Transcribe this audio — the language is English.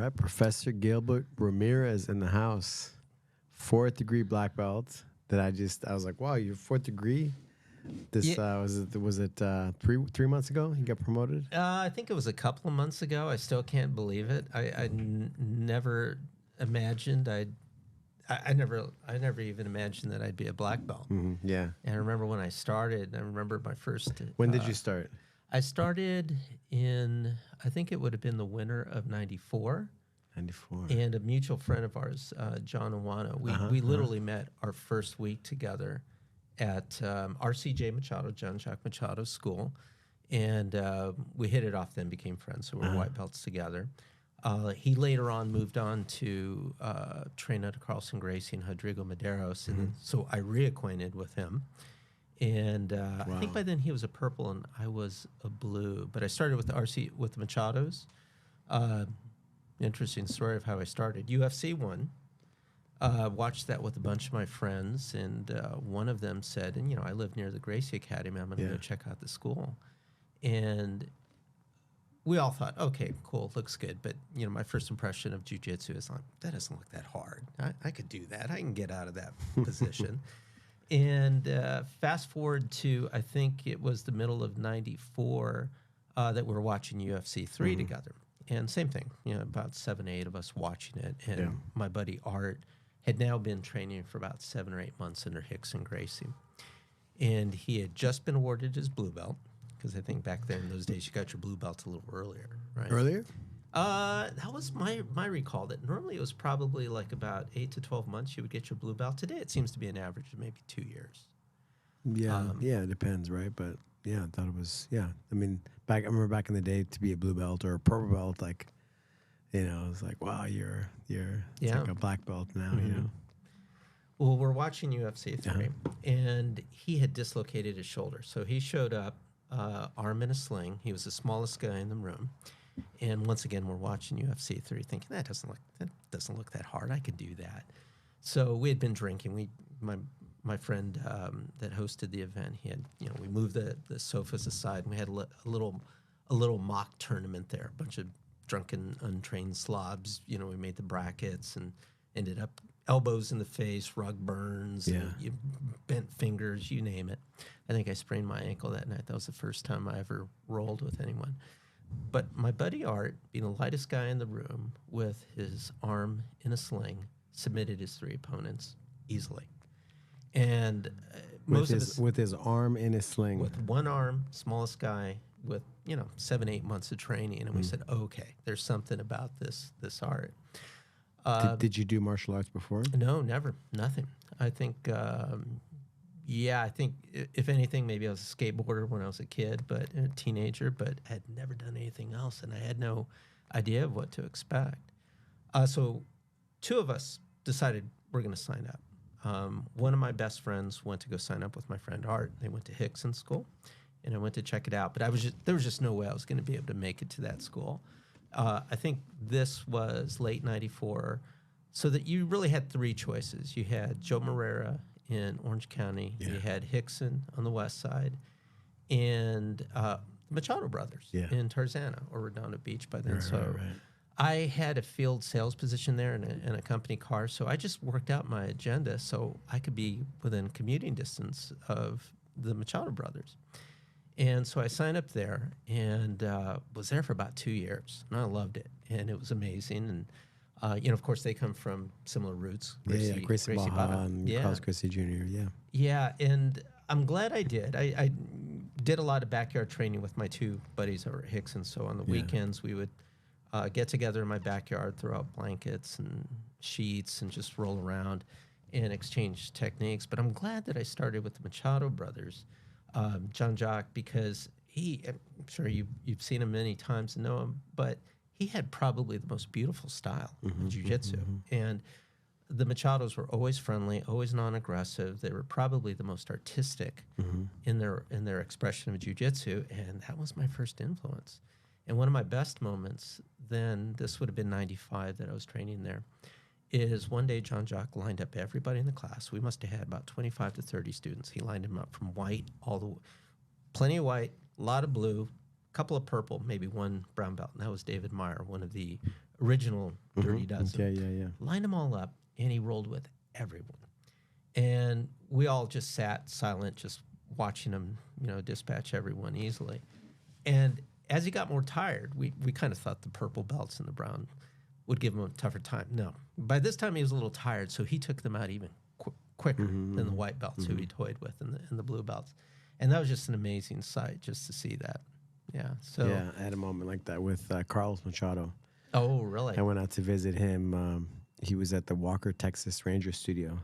right, Professor Gilbert Ramirez in the house, 4th degree black belt. I was like, wow, you're 4th degree. This Yeah. was it 3 months ago? He got promoted. I think it was a couple of months ago. I still can't believe it. Never imagined I never even imagined that I'd be a black belt. Yeah. And I remember when I started. I remember my first. When did you start? I started in, I think it would have been the winter of '94. 94. And a mutual friend of ours, John Iwano, we literally met our first week together at RCJ Machado, John Jacques Machado's school. And we hit it off then, became friends. So we're white belts together. He later on moved on to train under Carlson Gracie and Rodrigo Medeiros. And so I reacquainted with him. And I think by then he was a purple and I was a blue. But I started with the Machados. Interesting story of how I started. UFC 1. Watched that with a bunch of my friends, and one of them said, and I live near the Gracie Academy. I'm going to go check out the school. And we all thought, okay, cool, looks good. But my first impression of jiu-jitsu is like, that doesn't look that hard. I could do that. I can get out of that position. And fast forward to, I think it was the middle of '94 that we were watching UFC 3 together. And same thing, about 7, 8 of us watching it. And my buddy Art had now been training for about 7 or 8 months under Hicks and Gracie. And he had just been awarded his blue belt, because I think back then in those days you got your blue belt a little earlier, right? Earlier? That was my recall. That normally it was probably like about 8 to 12 months you would get your blue belt. Today it seems to be an average of maybe 2 years. Yeah, it depends, right? But yeah, I thought it was, I mean, I remember back in the day to be a blue belt or a purple belt, like, it's like, wow, you're it's like a black belt now, Well, we're watching UFC 3, and he had dislocated his shoulder. So he showed up, arm in a sling. He was the smallest guy in the room. And once again, we're watching UFC 3, thinking that doesn't look that hard. I could do that. So we had been drinking. My friend that hosted the event, he had, we moved the sofas aside, and we had a little mock tournament there. A bunch of drunken, untrained slobs. We made the brackets and ended up elbows in the face, rug burns, and bent fingers, you name it. I think I sprained my ankle that night. That was the first time I ever rolled with anyone. But my buddy Art, being the lightest guy in the room with his arm in a sling, submitted his 3 opponents easily. And with his arm in a sling. With one arm, smallest guy, with 7, 8 months of training, and we said, okay, there's something about this Art. Did you do martial arts before? No, never, nothing. I think, I think if anything, maybe I was a skateboarder when I was a kid, but a teenager, but had never done anything else, and I had no idea of what to expect. So 2 of us decided we're going to sign up. One of my best friends went to go sign up with my friend Art. They went to Hickson School, and I went to check it out. But there was just no way I was going to be able to make it to that school. I think this was late '94, so that you really had 3 choices. You had Joe Moreira in Orange County. You had Hickson on the west side, and Machado brothers in Tarzana or Redondo Beach by then. Right. I had a field sales position there in a company car, so I just worked out my agenda so I could be within commuting distance of the Machado brothers. And so I signed up there and was there for about 2 years, and I loved it, and it was amazing. And of course, they come from similar roots. Gracie Baja and Carlos Gracie Jr. Yeah, and I'm glad I did. I did a lot of backyard training with my 2 buddies over at Hickson. So on the weekends, we would get together in my backyard, throw out blankets and sheets, and just roll around and exchange techniques. But I'm glad that I started with the Machado brothers, John Jacques, because I'm sure you've seen him many times and know him, but he had probably the most beautiful style in jiu-jitsu. And the Machados were always friendly, always non-aggressive. They were probably the most artistic in their expression of jiu-jitsu, and that was my first influence. And one of my best moments then, this would have been '95 that I was training there, is one day John Jacques lined up everybody in the class. We must have had about 25 to 30 students. He lined them up from white, plenty of white, a lot of blue, couple of purple, maybe one brown belt, and that was David Meyer, one of the original Dirty Dozen. Yeah. Lined them all up, and he rolled with everyone. And we all just sat silent, just watching him, dispatch everyone easily. And as he got more tired, we kind of thought the purple belts and the brown would give him a tougher time. No. By this time, he was a little tired, so he took them out even quicker than the white belts who he toyed with and the blue belts. And that was just an amazing sight just to see that. Yeah. So yeah, I had a moment like that with Carlos Machado. Oh, really? I went out to visit him. He was at the Walker, Texas Ranger studio.